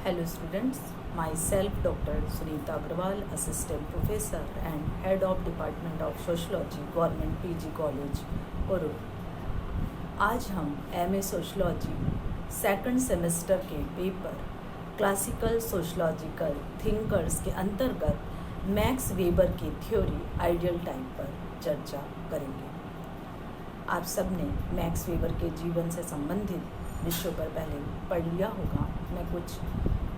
Hello students, myself Dr. Sunita Agrawal, Assistant Professor and Head of Department of Sociology, Government PG College, उरुर। आज हम MA sociology second semester के paper classical sociological thinkers के अंतर्गत max weber की theory ideal type पर चर्चा करेंगे। आप सबने मैक्स वेबर के जीवन से संबंधित विषयों पर पहले पढ़ लिया होगा। मैं कुछ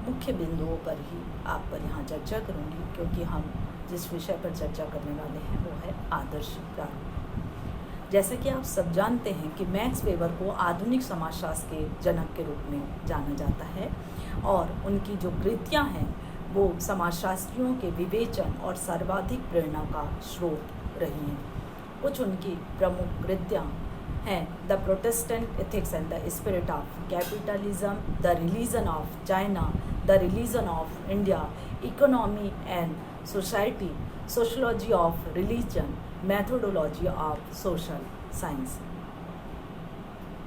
मुख्य बिंदुओं पर ही आप पर यहाँ चर्चा करूँगी, क्योंकि हम जिस विषय पर चर्चा करने वाले हैं वो है आदर्श प्रारूप। जैसा कि आप सब जानते हैं कि मैक्स वेबर को आधुनिक समाजशास्त्र के जनक के रूप में जाना जाता है और उनकी जो कृतियाँ हैं वो समाजशास्त्रियों के विवेचन और सर्वाधिक प्रेरणा का स्रोत रही हैं। कुछ उनकी प्रमुख कृतियाँ हैं the Protestant ethics and the spirit of capitalism, the religion of China, the religion of India, economy and society, sociology of religion, methodology of social science.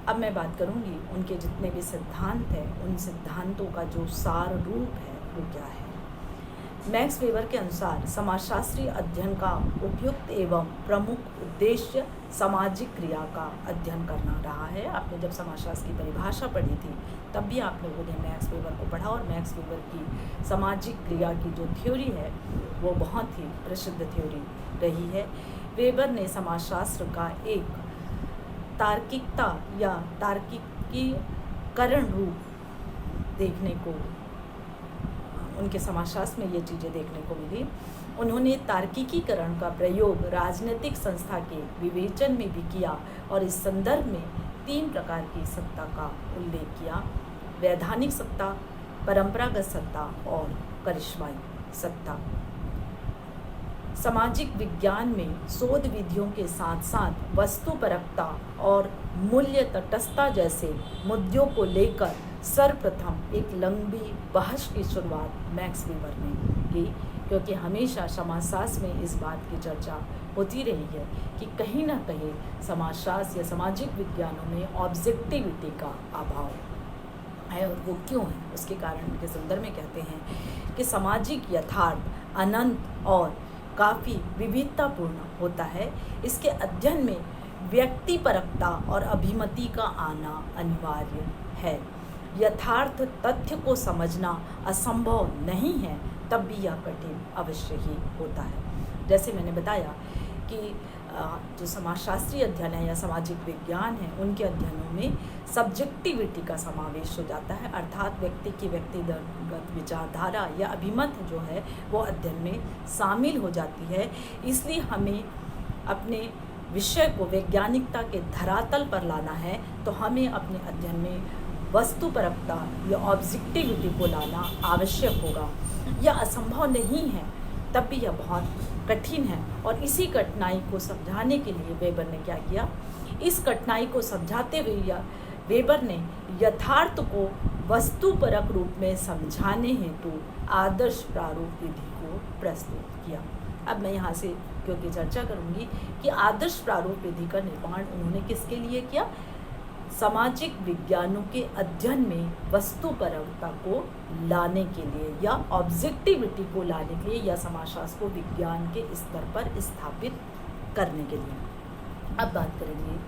अब मैं बात करूंगी उनके जितने भी सिद्धांत हैं, उन सिद्धांतों का जो सार रूप है वो क्या है। मैक्स वेबर के अनुसार समाजशास्त्रीय अध्ययन का उपयुक्त एवं प्रमुख उद्देश्य सामाजिक क्रिया का अध्ययन करना रहा है। आपने जब समाजशास्त्र की परिभाषा पढ़ी थी तब भी आप लोगों ने मैक्स वेबर को पढ़ा, और मैक्स वेबर की सामाजिक क्रिया की जो थ्योरी है वो बहुत ही प्रसिद्ध थ्योरी रही है। वेबर ने समाजशास्त्र का एक तार्किकता या तार्किकीकरण रूप देखने को, उनके समाजशास्त्र में ये चीज़ें देखने को मिली। उन्होंने तार्किकीकरण का प्रयोग राजनीतिक संस्था के विवेचन में भी किया और इस संदर्भ में 3 प्रकार की सत्ता का उल्लेख किया: वैधानिक सत्ता, परंपरागत सत्ता और करिश्माई सत्ता। सामाजिक विज्ञान में शोध विधियों के साथ साथ वस्तुपरकता और मूल्य तटस्थता जैसे मुद्दों को लेकर सर्वप्रथम एक लंबी बहस की शुरुआत मैक्स वेबर ने की, क्योंकि हमेशा समाजशास्त्र में इस बात की चर्चा होती रही है कि कहीं ना कहीं समाजशास्त्र या सामाजिक विज्ञानों में ऑब्जेक्टिविटी का अभाव है, और वो क्यों है उसके कारण के संदर्भ में कहते हैं कि सामाजिक यथार्थ अनंत और काफ़ी विविधतापूर्ण होता है। इसके अध्ययन में व्यक्तिपरकता और अभिमति का आना अनिवार्य है। यथार्थ तथ्य को समझना असंभव नहीं है, तब भी यह कठिन अवश्य ही होता है। जैसे मैंने बताया कि जो समाजशास्त्रीय अध्ययन है या सामाजिक विज्ञान है, उनके अध्ययनों में सब्जेक्टिविटी का समावेश हो जाता है, अर्थात व्यक्ति की व्यक्तिगत विचारधारा या अभिमत जो है वो अध्ययन में शामिल हो जाती है। इसलिए हमें अपने विषय को वैज्ञानिकता के धरातल पर लाना है, तो हमें अपने अध्ययन में वस्तुपरकता या ऑब्जेक्टिविटी को लाना आवश्यक होगा। यह असंभव नहीं है, तब भी यह बहुत कठिन है, और इसी कठिनाई को समझाने के लिए वेबर ने क्या किया, इस कठिनाई को समझाते हुए वेबर ने यथार्थ को वस्तुपरक रूप में समझाने हेतु आदर्श प्रारूप विधि को प्रस्तुत किया। अब मैं यहाँ से क्योंकि चर्चा करूँगी कि आदर्श प्रारूप विधि का निर्माण उन्होंने किसके लिए किया, सामाजिक विज्ञानों के अध्ययन में वस्तुपरकता को लाने के लिए या ऑब्जेक्टिविटी को लाने के लिए या समाजशास्त्र को विज्ञान के स्तर पर स्थापित करने के लिए। अब बात करेंगे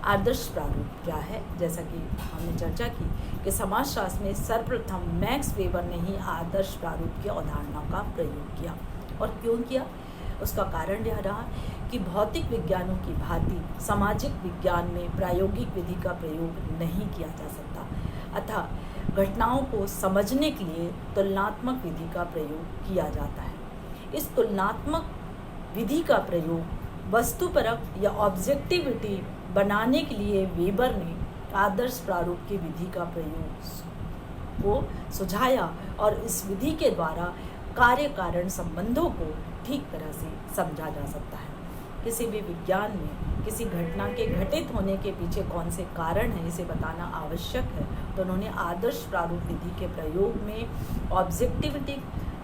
आदर्श प्रारूप क्या है। जैसा कि हमने चर्चा की कि समाजशास्त्र में सर्वप्रथम मैक्स वेबर ने ही आदर्श प्रारूप की अवधारणा का प्रयोग किया, और क्यों किया उसका कारण यह रहा कि भौतिक विज्ञानों की भांति सामाजिक विज्ञान में प्रायोगिक विधि का प्रयोग नहीं किया जा सकता, अतः घटनाओं को समझने के लिए तुलनात्मक विधि का प्रयोग किया जाता है। इस तुलनात्मक विधि का प्रयोग वस्तुपरक या ऑब्जेक्टिविटी बनाने के लिए वेबर ने आदर्श प्रारूप की विधि का प्रयोग को सुझाया, और इस विधि के द्वारा कार्य कारण संबंधों को ठीक तरह से समझा जा सकता है। किसी भी विज्ञान में किसी घटना के घटित होने के पीछे कौन से कारण हैं इसे बताना आवश्यक है, तो उन्होंने आदर्श प्रारूप विधि के प्रयोग में ऑब्जेक्टिविटी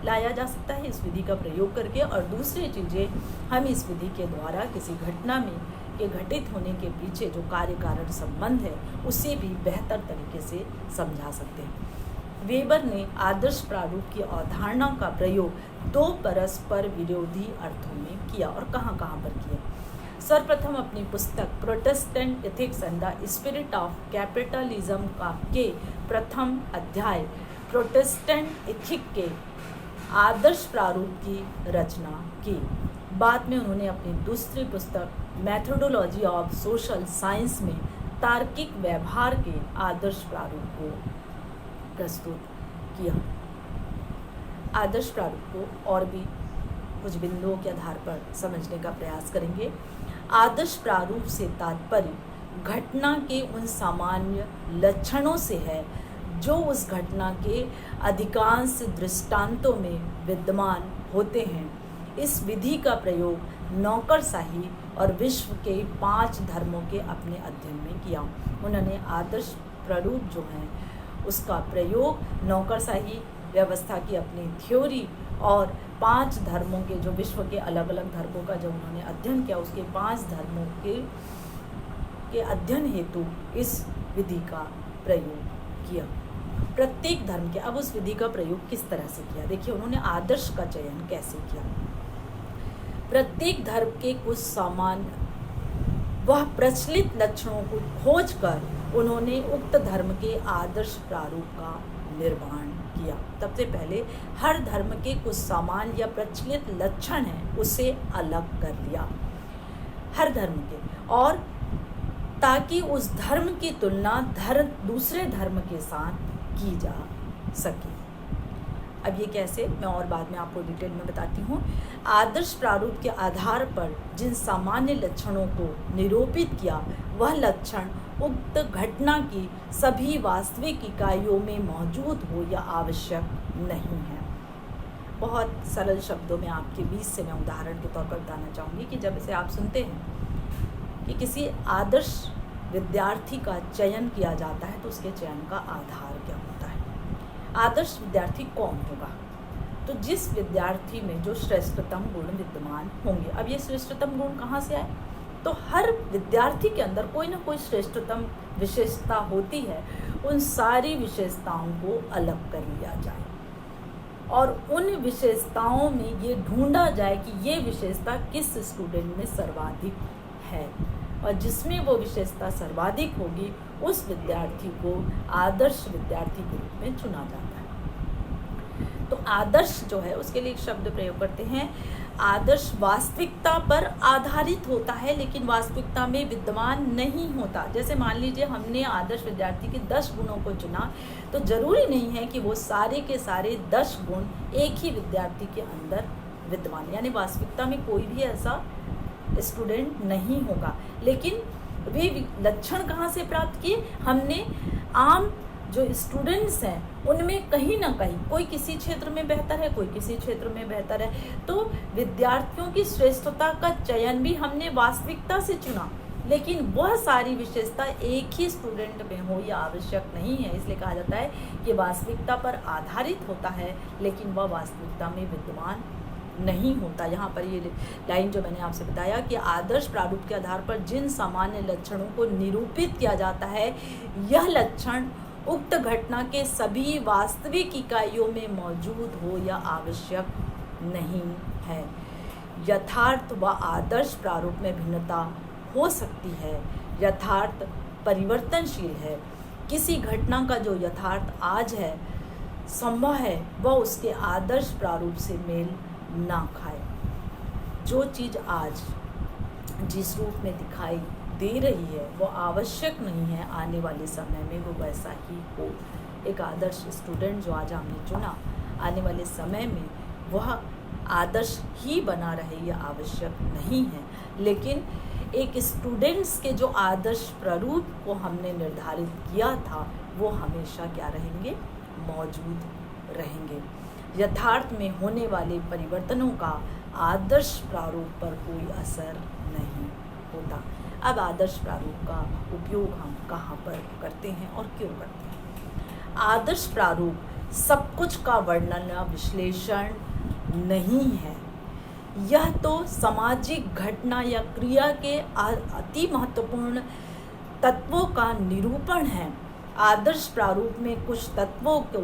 लाया जा सकता है इस विधि का प्रयोग करके, और दूसरी चीज़ें हम इस विधि के द्वारा किसी घटना में के घटित होने के पीछे जो कार्य कारण संबंध है उसे भी बेहतर तरीके से समझा सकते हैं। वेबर ने आदर्श प्रारूप की अवधारणा का प्रयोग दो परस्पर विरोधी अर्थों में किया और कहाँ पर किया। सर्वप्रथम अपनी पुस्तक Protestant ethics and the spirit of capitalism का के प्रथम अध्याय प्रोटेस्टेंट एथिक के आदर्श प्रारूप की रचना की। बाद में उन्होंने अपनी दूसरी पुस्तक मेथोडोलॉजी ऑफ सोशल साइंस में तार्किक व्यवहार के आदर्श प्रारूप को प्रस्तुत किया। आदर्श प्रारूप को और भी कुछ बिंदुओं के आधार पर समझने का प्रयास करेंगे। आदर्श प्रारूप से तात्पर्य घटना के उन सामान्य लक्षणों से है जो उस घटना के अधिकांश दृष्टांतों में विद्यमान होते हैं। इस विधि का प्रयोग नौकरशाही और विश्व के 5 धर्मों के अपने अध्ययन में किया। उन्होंने आदर्श प्रारूप जो है उसका प्रयोग नौकरशाही व्यवस्था की अपनी थ्योरी और 5 धर्मों के जो विश्व के अलग अलग धर्मों का जब उन्होंने अध्ययन किया उसके 5 धर्मों के अध्ययन हेतु इस विधि का प्रयोग किया। प्रत्येक धर्म के अब उस विधि का प्रयोग किस तरह से किया, देखिए उन्होंने आदर्श का चयन कैसे किया। प्रत्येक धर्म के कुछ सामान्य वह प्रचलित लक्षणों को खोजकर उन्होंने उक्त धर्म के आदर्श प्रारूप का निर्माण किया। सबसे पहले हर धर्म के कुछ सामान्य या प्रचलित लक्षण हैं उसे अलग कर लिया हर धर्म के, और ताकि उस धर्म की तुलना दूसरे धर्म के साथ की जा सके। अब ये कैसे, मैं और बाद में आपको डिटेल में बताती हूँ। आदर्श प्रारूप के आधार पर जिन सामान्य लक्षणों को निरूपित किया वह लक्षण उक्त घटना की सभी वास्तविक इकाइयों में मौजूद हो या आवश्यक नहीं है। बहुत सरल शब्दों में आपके बीच से मैं उदाहरण के तौर पर बताना चाहूँगी कि जब इसे आप सुनते हैं कि किसी आदर्श विद्यार्थी का चयन किया जाता है तो उसके चयन का आधार क्या होता है। आदर्श विद्यार्थी कौन होगा, तो जिस विद्यार्थी में जो श्रेष्ठतम गुण विद्यमान होंगे। अब ये श्रेष्ठतम गुण कहाँ से आए, तो हर विद्यार्थी के अंदर कोई ना कोई श्रेष्ठतम विशेषता होती है। उन सारी विशेषताओं को अलग कर लिया जाए और उन विशेषताओं में ये ढूंढा जाए कि ये विशेषता किस स्टूडेंट में सर्वाधिक है, और जिसमें वो विशेषता सर्वाधिक होगी उस विद्यार्थी को आदर्श विद्यार्थी के रूप में चुना जाता है। तो आदर्श जो है उसके लिए एक शब्द प्रयोग करते हैं। आदर्श वास्तविकता पर आधारित होता है लेकिन वास्तविकता में विद्यमान नहीं होता। जैसे मान लीजिए हमने आदर्श विद्यार्थी के 10 गुणों को चुना, तो जरूरी नहीं है कि वो सारे के सारे 10 गुण एक ही विद्यार्थी के अंदर विद्यमान, यानी वास्तविकता में कोई भी ऐसा स्टूडेंट नहीं होगा। लेकिन वे लक्षण कहाँ से प्राप्त किए, हमने आम जो स्टूडेंट्स हैं उनमें कहीं ना कहीं कोई किसी क्षेत्र में बेहतर है, कोई किसी क्षेत्र में बेहतर है, तो विद्यार्थियों की श्रेष्ठता का चयन भी हमने वास्तविकता से चुना, लेकिन वह सारी विशेषता एक ही स्टूडेंट में हो यह आवश्यक नहीं है। इसलिए कहा जाता है कि वास्तविकता पर आधारित होता है लेकिन वह वास्तविकता में विद्यमान नहीं होता। यहाँ पर ये लाइन जो मैंने आपसे बताया कि आदर्श प्रारूप के आधार पर जिन सामान्य लक्षणों को निरूपित किया जाता है यह लक्षण उक्त घटना के सभी वास्तविक इकाइयों में मौजूद हो या आवश्यक नहीं है। यथार्थ व आदर्श प्रारूप में भिन्नता हो सकती है। यथार्थ परिवर्तनशील है। किसी घटना का जो यथार्थ आज है संभव है वह उसके आदर्श प्रारूप से मेल ना खाए। जो चीज़ आज जिस रूप में दिखाई दे रही है वो आवश्यक नहीं है आने वाले समय में वो वैसा ही हो। एक आदर्श स्टूडेंट जो आज हमने चुना आने वाले समय में वह आदर्श ही बना रहे यह आवश्यक नहीं है, लेकिन एक स्टूडेंट्स के जो आदर्श प्रारूप को हमने निर्धारित किया था वो हमेशा क्या रहेंगे, मौजूद रहेंगे। यथार्थ में होने वाले परिवर्तनों का आदर्श प्रारूप पर कोई असर नहीं होता। अब आदर्श प्रारूप का उपयोग हम कहाँ पर करते हैं और क्यों करते हैं। आदर्श प्रारूप सब कुछ का वर्णन या विश्लेषण नहीं है। यह तो सामाजिक घटना या क्रिया के अति महत्वपूर्ण तत्वों का निरूपण है। आदर्श प्रारूप में कुछ तत्वों को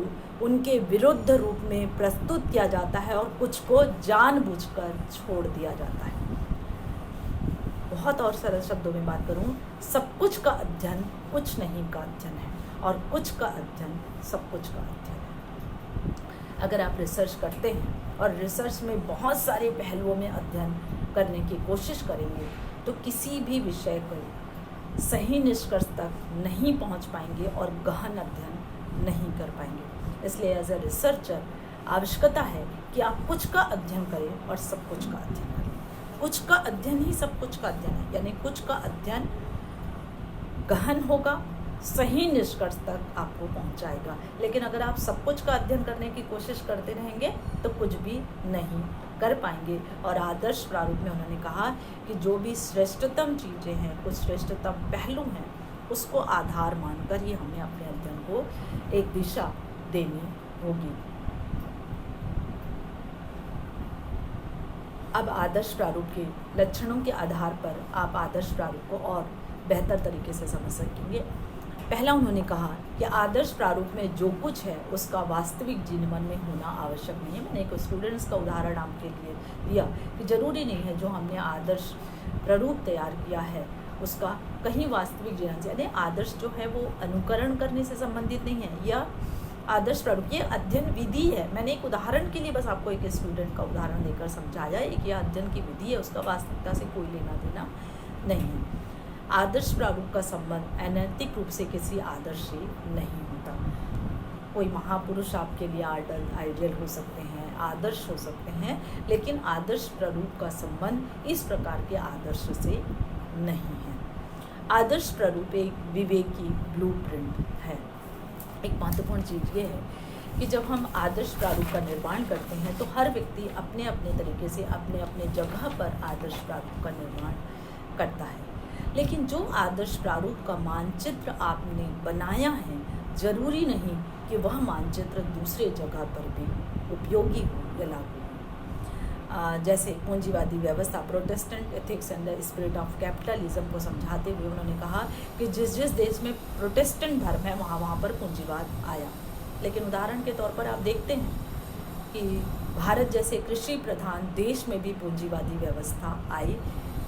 उनके विरुद्ध रूप में प्रस्तुत किया जाता है और कुछ को जानबूझकर छोड़ दिया जाता है। बहुत और सरल शब्दों में बात करूं, सब कुछ का अध्ययन कुछ नहीं का अध्ययन है और कुछ का अध्ययन सब कुछ का अध्ययन है। अगर आप रिसर्च करते हैं और रिसर्च में बहुत सारे पहलुओं में अध्ययन करने की कोशिश करेंगे तो किसी भी विषय को सही निष्कर्ष तक नहीं पहुंच पाएंगे और गहन अध्ययन नहीं कर पाएंगे। इसलिए एज ए रिसर्चर आवश्यकता है कि आप कुछ का अध्ययन करें और सब कुछ का अध्ययन करें। कुछ का अध्ययन ही सब कुछ का अध्ययन है, यानी कुछ का अध्ययन गहन होगा, सही निष्कर्ष तक आपको पहुंचाएगा। लेकिन अगर आप सब कुछ का अध्ययन करने की कोशिश करते रहेंगे तो कुछ भी नहीं कर पाएंगे। और आदर्श प्रारूप में उन्होंने कहा कि जो भी श्रेष्ठतम चीज़ें हैं, कुछ श्रेष्ठतम पहलू हैं, उसको आधार मानकर ही हमें अपने अध्ययन को एक दिशा देनी होगी। अब आदर्श प्रारूप के लक्षणों के आधार पर आप आदर्श प्रारूप को और बेहतर तरीके से समझ सकेंगे। पहला उन्होंने कहा कि आदर्श प्रारूप में जो कुछ है उसका वास्तविक जीवन में होना आवश्यक नहीं है। मैंने एक स्टूडेंट्स का उदाहरण आपके लिए दिया कि ज़रूरी नहीं है जो हमने आदर्श प्रारूप तैयार किया है उसका कहीं वास्तविक जीवन से, यानी आदर्श जो है वो अनुकरण करने से संबंधित नहीं है। या आदर्श प्रारूप ये अध्ययन विधि है। मैंने एक उदाहरण के लिए बस आपको एक स्टूडेंट का उदाहरण देकर समझाया, एक यह अध्ययन की विधि है, उसका वास्तविकता से कोई लेना देना नहीं है। आदर्श प्रारूप का संबंध अनैतिक रूप से किसी आदर्श से नहीं होता। कोई महापुरुष आपके लिए आइडियल हो सकते हैं, आदर्श हो सकते हैं, लेकिन आदर्श प्रारूप का संबंध इस प्रकार के आदर्श से नहीं है। आदर्श प्रारूप एक विवेकी ब्लूप्रिंट है। एक महत्वपूर्ण चीज़ ये है कि जब हम आदर्श प्रारूप का निर्माण करते हैं तो हर व्यक्ति अपने अपने तरीके से अपने अपने जगह पर आदर्श प्रारूप का निर्माण करता है। लेकिन जो आदर्श प्रारूप का मानचित्र आपने बनाया है, ज़रूरी नहीं कि वह मानचित्र दूसरे जगह पर भी उपयोगी हो या लागू हो। जैसे पूंजीवादी व्यवस्था, Protestant ethics and the spirit of capitalism को समझाते हुए उन्होंने कहा कि जिस जिस देश में प्रोटेस्टेंट धर्म है वहाँ पर पूंजीवाद आया। लेकिन उदाहरण के तौर पर आप देखते हैं कि भारत जैसे कृषि प्रधान देश में भी पूंजीवादी व्यवस्था आई,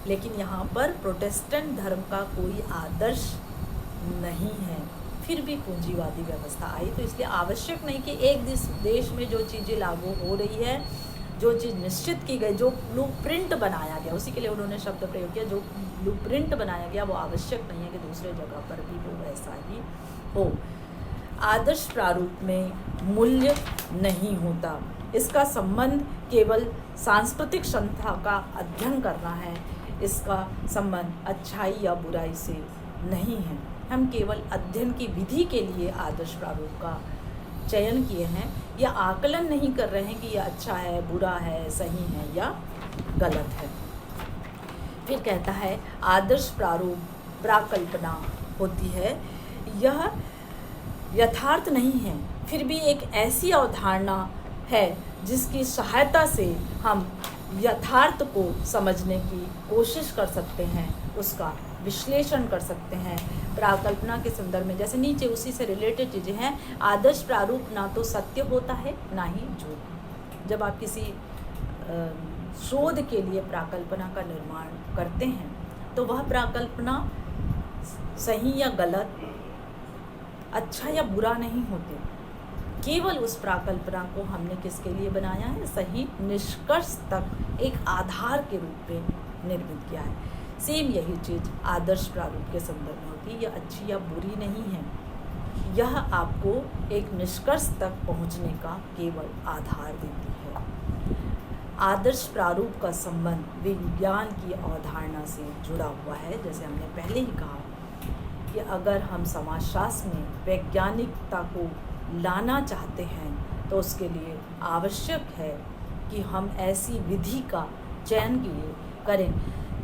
लेकिन यहाँ पर प्रोटेस्टेंट धर्म का कोई आदर्श नहीं है, फिर भी पूंजीवादी व्यवस्था आई। तो इसलिए आवश्यक नहीं कि एक देश में जो चीज़ें लागू हो रही है, जो चीज़ निश्चित की गई, जो ब्लूप्रिंट बनाया गया, उसी के लिए उन्होंने शब्द प्रयोग किया, जो ब्लूप्रिंट बनाया गया वो आवश्यक नहीं है कि दूसरे जगह पर भी वो वैसा ही हो। आदर्श प्रारूप में मूल्य नहीं होता। इसका संबंध केवल सांस्कृतिक संस्था का अध्ययन करना है, इसका संबंध अच्छाई या बुराई से नहीं है। हम केवल अध्ययन की विधि के लिए आदर्श प्रारूप का चयन किए हैं, या आकलन नहीं कर रहे हैं कि यह अच्छा है, बुरा है, सही है या गलत है। फिर कहता है आदर्श प्रारूप प्राकल्पना होती है, यह यथार्थ नहीं है, फिर भी एक ऐसी अवधारणा है जिसकी सहायता से हम यथार्थ को समझने की कोशिश कर सकते हैं, उसका विश्लेषण कर सकते हैं। प्राकल्पना के संदर्भ में जैसे नीचे उसी से रिलेटेड चीज़ें हैं। आदर्श प्रारूप ना तो सत्य होता है ना ही झूठ। जब आप किसी शोध के लिए प्राकल्पना का निर्माण करते हैं तो वह प्राकल्पना सही या गलत, अच्छा या बुरा नहीं होती। केवल उस प्राकल्पना को हमने किसके लिए बनाया है, सही निष्कर्ष तक एक आधार के रूप में निर्मित किया है। सेम यही चीज़ आदर्श प्रारूप के संदर्भ में होती है। यह अच्छी या बुरी नहीं है, यह आपको एक निष्कर्ष तक पहुंचने का केवल आधार देती है। आदर्श प्रारूप का संबंध विज्ञान की अवधारणा से जुड़ा हुआ है। जैसे हमने पहले ही कहा कि अगर हम समाजशास्त्र में वैज्ञानिकता को लाना चाहते हैं तो उसके लिए आवश्यक है कि हम ऐसी विधि का चयन करें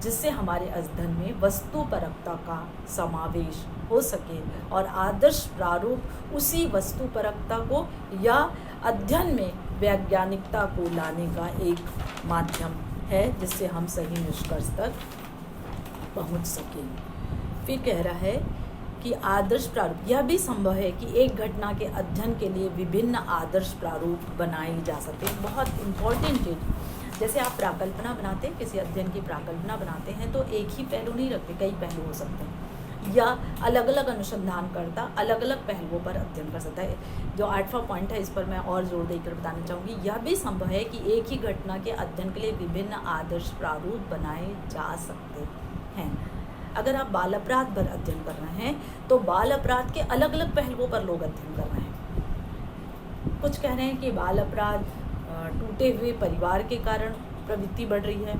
जिससे हमारे अध्ययन में वस्तुपरकता का समावेश हो सके, और आदर्श प्रारूप उसी वस्तुपरकता को या अध्ययन में वैज्ञानिकता को लाने का एक माध्यम है जिससे हम सही निष्कर्ष तक पहुंच सकें। फिर कह रहा है कि आदर्श प्रारूप, यह भी संभव है कि एक घटना के अध्ययन के लिए विभिन्न आदर्श प्रारूप बनाए जा सकते हैं। बहुत इम्पोर्टेंट चीज, जैसे आप प्राकल्पना बनाते हैं, किसी अध्ययन की प्राकल्पना बनाते हैं तो एक ही पहलू नहीं रखते, कई पहलू हो सकते हैं, या अलग अलग अनुसंधानकर्ता अलग अलग पहलुओं पर अध्ययन कर सकता है। जो 8वां पॉइंट है, इस पर मैं और जोर देकर बताना चाहूँगी। यह भी संभव है कि एक ही घटना के अध्ययन के लिए विभिन्न आदर्श प्रारूप बनाए जा सकते हैं। अगर आप बाल अपराध पर अध्ययन कर रहे हैं तो बाल अपराध के अलग अलग पहलुओं पर लोग अध्ययन कर रहे हैं। कुछ कह रहे हैं कि बाल अपराध टूटे हुए परिवार के कारण प्रवृत्ति बढ़ रही है,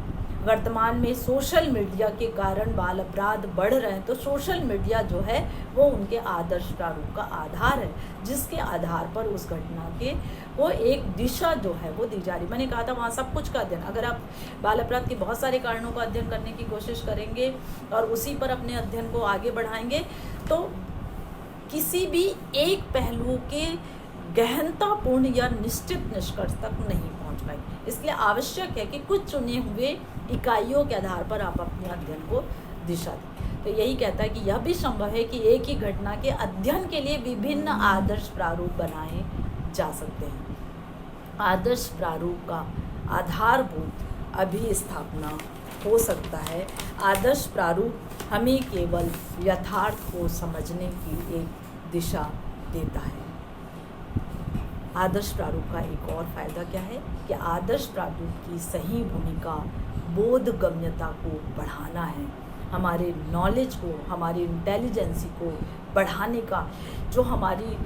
वर्तमान में सोशल मीडिया के कारण बाल अपराध बढ़ रहे हैं, तो सोशल मीडिया जो है वो उनके आदर्श प्रारूप का आधार है, जिसके आधार पर उस घटना के वो एक दिशा जो है वो दी जा रही। मैंने कहा था वहाँ सब कुछ का अध्ययन, अगर आप बाल अपराध के बहुत सारे कारणों का अध्ययन करने की कोशिश करेंगे और उसी पर अपने अध्ययन को आगे बढ़ाएंगे तो किसी भी एक पहलू के गहनतापूर्ण या निश्चित निष्कर्ष तक नहीं पहुंच पाएंगे। इसलिए आवश्यक है कि कुछ चुने हुए इकाइयों के आधार पर आप अपने अध्ययन को दिशा दें। तो यही कहता है कि यह भी संभव है कि एक ही घटना के अध्ययन के लिए विभिन्न आदर्श प्रारूप बनाए जा सकते हैं। आदर्श प्रारूप का आधारभूत अभिस्थापना हो सकता है। आदर्श प्रारूप हमें केवल यथार्थ को समझने की एक दिशा देता है। आदर्श प्रारूप का एक और फायदा क्या है कि आदर्श प्रारूप की सही भूमिका बोधगम्यता को बढ़ाना है, हमारे नॉलेज को, हमारी इंटेलिजेंसी को बढ़ाने का, जो हमारी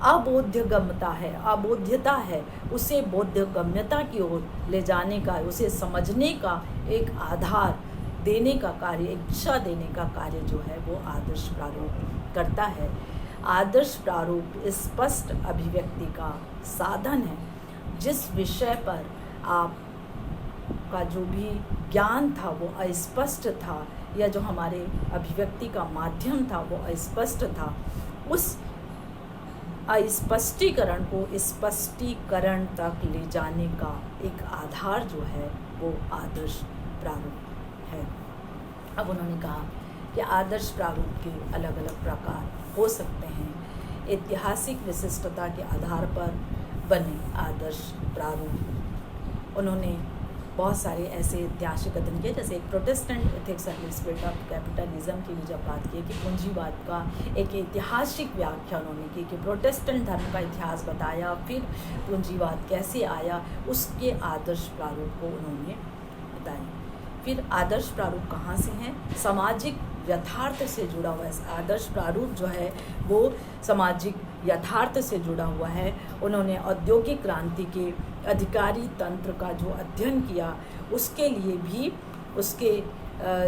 अबोध्यगम्यता है, अबोध्यता है, उसे बोधगम्यता की ओर ले जाने का, उसे समझने का एक आधार देने का कार्य, एक दिशा देने का कार्य जो है वो आदर्श प्रारूप करता है। आदर्श प्रारूप स्पष्ट अभिव्यक्ति का साधन है। जिस विषय पर आपका जो भी ज्ञान था वो अस्पष्ट था, या जो हमारे अभिव्यक्ति का माध्यम था वो अस्पष्ट था, उस अस्पष्टीकरण को स्पष्टीकरण तक ले जाने का एक आधार जो है वो आदर्श प्रारूप है। अब उन्होंने कहा कि आदर्श प्रारूप के अलग अलग प्रकार हो सकते हैं। ऐतिहासिक विशिष्टता के आधार पर बने आदर्श प्रारूप, उन्होंने बहुत सारे ऐसे ऐतिहासिक अध्ययन किए, जैसे एक Protestant ethics and spirit of capitalism की भी जब बात की कि पूंजीवाद का एक ऐतिहासिक व्याख्या उन्होंने की कि प्रोटेस्टेंट धर्म का इतिहास बताया, फिर पूंजीवाद कैसे आया, उसके आदर्श प्रारूप को उन्होंने बताया। फिर आदर्श प्रारूप कहाँ से हैं? सामाजिक यथार्थ से जुड़ा हुआ है। आदर्श प्रारूप जो है वो सामाजिक यथार्थ से जुड़ा हुआ है। उन्होंने औद्योगिक क्रांति के अधिकारी तंत्र का जो अध्ययन किया, उसके लिए भी उसके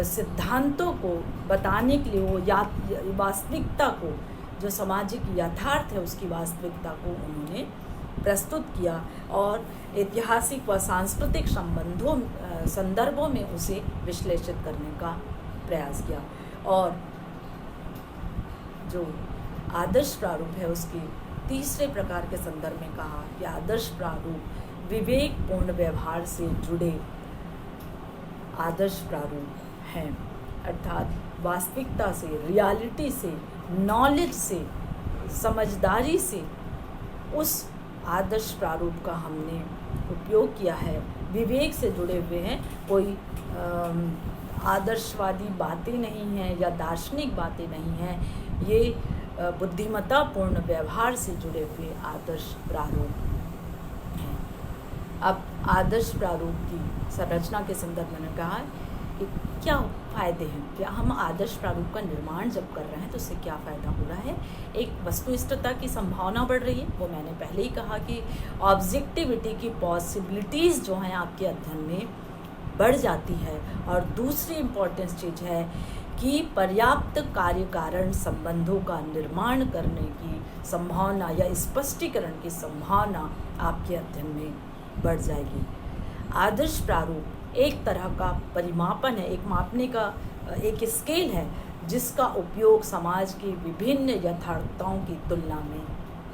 सिद्धांतों को बताने के लिए वो वास्तविकता को, जो सामाजिक यथार्थ है उसकी वास्तविकता को उन्होंने प्रस्तुत किया और ऐतिहासिक व सांस्कृतिक संदर्भों में उसे विश्लेषित करने का प्रयास किया। और जो आदर्श प्रारूप है उसके तीसरे प्रकार के संदर्भ में कहा कि आदर्श प्रारूप विवेकपूर्ण व्यवहार से जुड़े आदर्श प्रारूप हैं, अर्थात वास्तविकता से, रियलिटी से, नॉलेज से, समझदारी से उस आदर्श प्रारूप का हमने उपयोग किया है। विवेक से जुड़े हुए हैं, कोई आदर्शवादी बातें नहीं हैं या दार्शनिक बातें नहीं हैं, ये बुद्धिमत्तापूर्ण व्यवहार से जुड़े हुए आदर्श प्रारूप हैं। अब आदर्श प्रारूप की संरचना के संदर्भ में कहा कि क्या फ़ायदे हैं, क्या हम आदर्श प्रारूप का निर्माण जब कर रहे हैं तो उससे क्या फ़ायदा हो रहा है। एक वस्तुनिष्ठता की संभावना बढ़ रही है, वो मैंने पहले ही कहा कि ऑब्जेक्टिविटी की पॉसिबिलिटीज़ जो हैं आपके अध्ययन में बढ़ जाती है। और दूसरी इम्पोर्टेंट चीज़ है कि पर्याप्त कार्य कारण संबंधों का निर्माण करने की संभावना या स्पष्टीकरण की संभावना आपके अध्ययन में बढ़ जाएगी। आदर्श प्रारूप एक तरह का परिमापन है, एक मापने का एक स्केल है जिसका उपयोग समाज की विभिन्न यथार्थताओं की तुलना में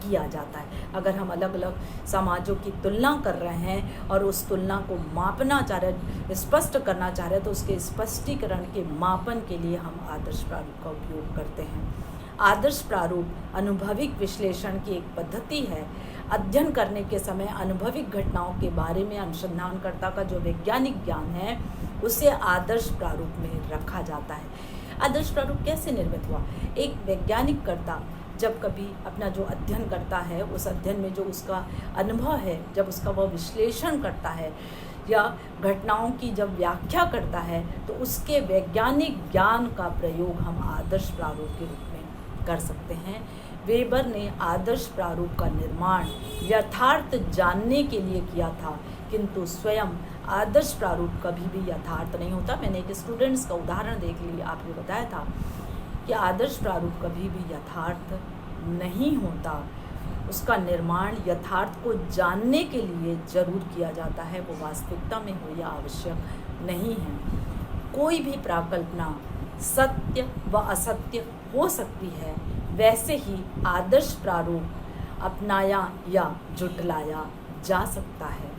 किया जाता है। अगर हम अलग अलग समाजों की तुलना कर रहे हैं और उस तुलना को मापना चाह रहे, स्पष्ट करना चाह रहे हैं, तो उसके स्पष्टीकरण के मापन के लिए हम आदर्श प्रारूप का उपयोग करते हैं। आदर्श प्रारूप अनुभविक विश्लेषण की एक पद्धति है। अध्ययन करने के समय अनुभविक घटनाओं के बारे में अनुसंधानकर्ता का जो वैज्ञानिक ज्ञान है उसे आदर्श प्रारूप में रखा जाता है। आदर्श प्रारूप कैसे निर्मित हुआ? एक वैज्ञानिक कर्ता जब कभी अपना जो अध्ययन करता है, उस अध्ययन में जो उसका अनुभव है, जब उसका वह विश्लेषण करता है या घटनाओं की जब व्याख्या करता है, तो उसके वैज्ञानिक ज्ञान का प्रयोग हम आदर्श प्रारूप के रूप में कर सकते हैं। वेबर ने आदर्श प्रारूप का निर्माण यथार्थ जानने के लिए किया था, किंतु स्वयं आदर्श प्रारूप कभी भी यथार्थ नहीं होता। मैंने एक स्टूडेंट्स का उदाहरण देख लिया, आपने बताया था कि आदर्श प्रारूप कभी भी यथार्थ नहीं होता। उसका निर्माण यथार्थ को जानने के लिए जरूर किया जाता है, वो वास्तविकता में हो या आवश्यक नहीं है। कोई भी प्राकल्पना सत्य व असत्य हो सकती है, वैसे ही आदर्श प्रारूप अपनाया या जुटलाया जा सकता है।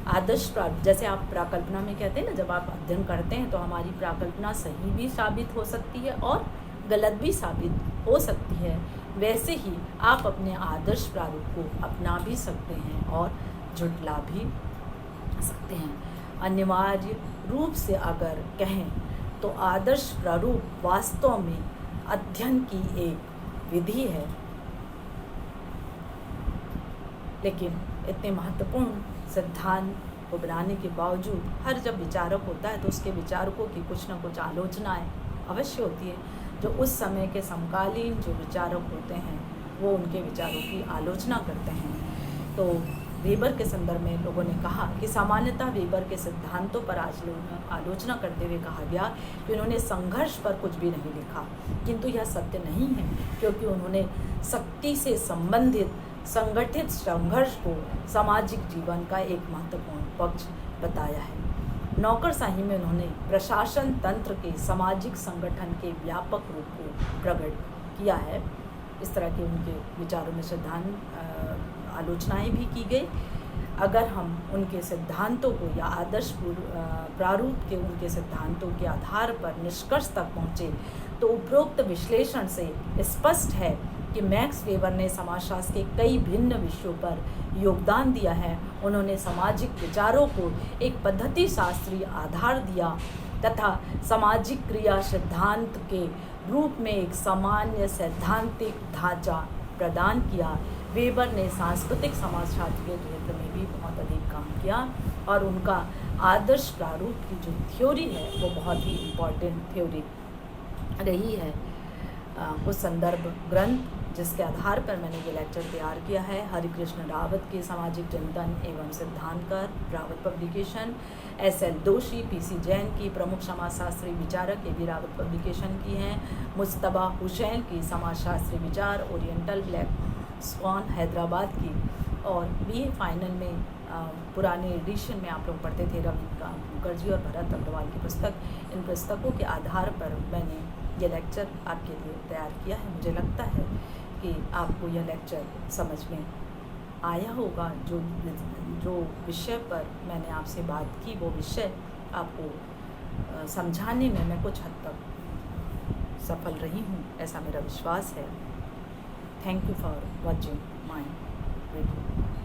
आदर्श प्रारूप, जैसे आप प्राकल्पना में कहते हैं ना, जब आप अध्ययन करते हैं तो हमारी प्राकल्पना सही भी साबित हो सकती है और गलत भी साबित हो सकती है, वैसे ही आप अपने आदर्श प्रारूप को अपना भी सकते हैं और जुटला भी सकते हैं। अनिवार्य रूप से अगर कहें तो आदर्श प्रारूप वास्तव में अध्ययन की एक विधि है, लेकिन इतने महत्वपूर्ण सिद्धांत को बनाने के बावजूद हर जब विचारक होता है तो उसके विचारकों की कुछ न कुछ आलोचनाएं अवश्य होती है। जो उस समय के समकालीन जो विचारक होते हैं वो उनके विचारों की आलोचना करते हैं। तो वेबर के संदर्भ में लोगों ने कहा कि सामान्यतः वेबर के सिद्धांतों पर आलोचना करते हुए कहा गया कि उन्होंने संघर्ष पर कुछ भी नहीं लिखा, किंतु यह सत्य नहीं है, क्योंकि उन्होंने शक्ति से संबंधित संगठित संघर्ष को सामाजिक जीवन का एक महत्वपूर्ण पक्ष बताया है। नौकरशाही में उन्होंने प्रशासन तंत्र के सामाजिक संगठन के व्यापक रूप को प्रकट किया है। इस तरह के उनके विचारों में सिद्धांत आलोचनाएं भी की गई। अगर हम उनके सिद्धांतों को या आदर्श प्रारूप के उनके सिद्धांतों के आधार पर निष्कर्ष तक पहुँचे तो उपरोक्त विश्लेषण से स्पष्ट है कि मैक्स वेबर ने समाजशास्त्र के कई भिन्न विषयों पर योगदान दिया है। उन्होंने सामाजिक विचारों को एक पद्धति शास्त्रीय आधार दिया तथा सामाजिक क्रिया सिद्धांत के रूप में एक सामान्य सैद्धांतिक ढांचा प्रदान किया। वेबर ने सांस्कृतिक समाजशास्त्र के क्षेत्र में भी बहुत अधिक काम किया और उनका आदर्श प्रारूप की जो थ्योरी है वो बहुत ही इम्पॉर्टेंट थ्योरी रही है। कुछ संदर्भ ग्रंथ जिसके आधार पर मैंने ये लेक्चर तैयार किया है: हरिकृष्ण रावत के सामाजिक चिंतन एवं सिद्धांतकार, रावत पब्लिकेशन; एस.एल. दोषी, पी.सी. जैन की प्रमुख समाजशास्त्री विचारक, ये भी रावत पब्लिकेशन की हैं; मुस्तबा हुसैन की समाजशास्त्री विचार, ओरिएंटल ब्लैक स्वान, हैदराबाद की। और BA फाइनल में पुराने एडिशन में आप लोग पढ़ते थे रवि मुखर्जी और भरत अग्रवाल की पुस्तक। इन पुस्तकों के आधार पर मैंने ये लेक्चर आपके लिए तैयार किया है। मुझे लगता है कि आपको यह लेक्चर समझ में आया होगा। जो विषय पर मैंने आपसे बात की वो विषय आपको समझाने में मैं कुछ हद तक सफल रही हूँ, ऐसा मेरा विश्वास है। Thank you for watching my video.